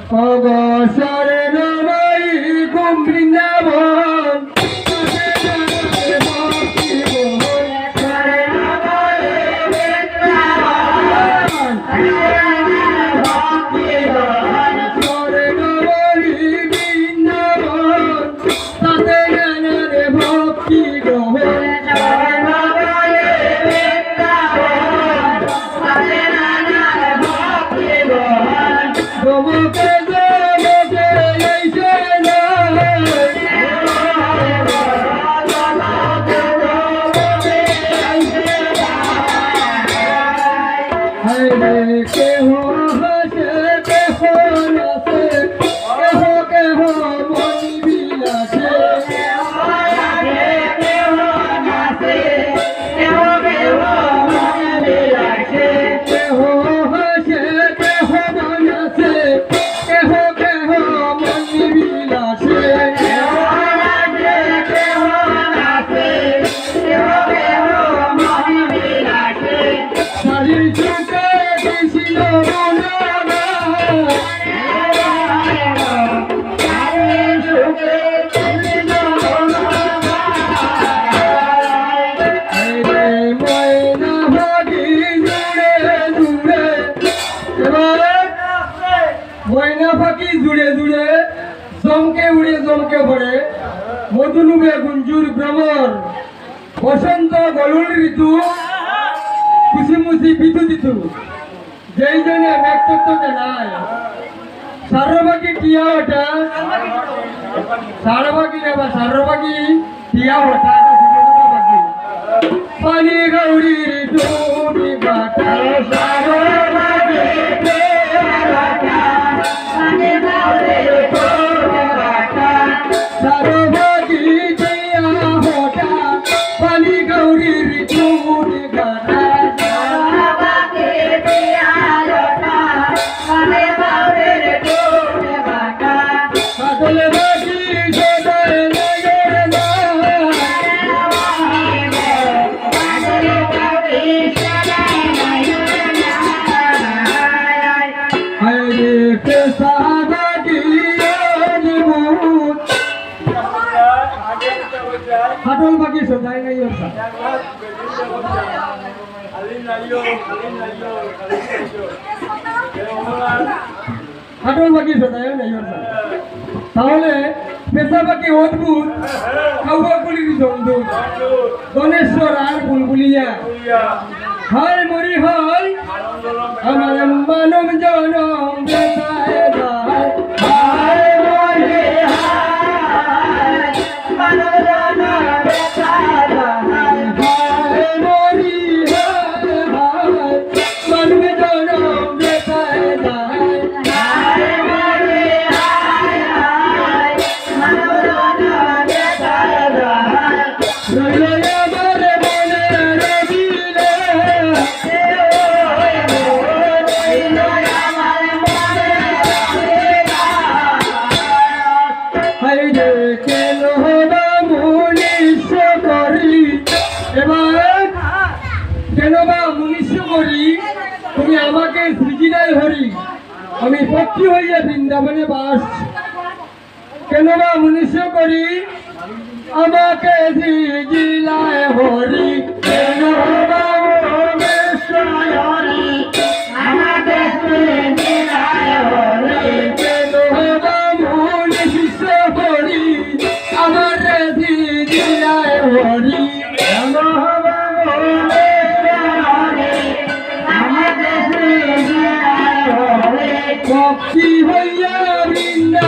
অবসরে নবাই ঘুম বৃন্দাবন জমকে পড়ে মধুনুবে গুঞ্জুর ভ্রমর বসন্ত গলুল ঋতু কুসিমুসি বিদ্যুৎ যেই জনে ব্যক্তিত্ব জানায় সারবাগী টিয়া ওটা সারবাগী নেবা সারবাগী টিয়া ওটা পানি গৌরী ঋতু বাটা সারবাগী সারবাগী টিয়া ওটা পানি গৌরী ঋতু বাটা হাটল বাকি সদাই নাই ওটা হাটল বাকি সদাই নাই ওটা তাহলে পেশা বাকি অদ্ভুত কাউয়াগুলির জন্দ গণেশ্বর আর বুলবুলিয়া হায় মরি হয় আমার মানব জনম বেতায় যায় হায় মরি হায় মানব জনম বেতায় যায় হায় মরি হায় মানব জনম বেতায় যায় হায় মরি হায় মানব জনম বেতায় যায় তুমি আমাকে সৃজিনায় হরি আমি পক্ষী হইয়া বৃন্দাবনে বাস কেন বা মনুষ্য করি আমাকে সৃজিনায় হরি কেন বা মনুষ্য হরি আমাকে সৃজিনায় হরি কেন বা মনুষ্য করি আমাকে সৃজিনায় হরি কেন পক্ষী হইয়া বৃন্দা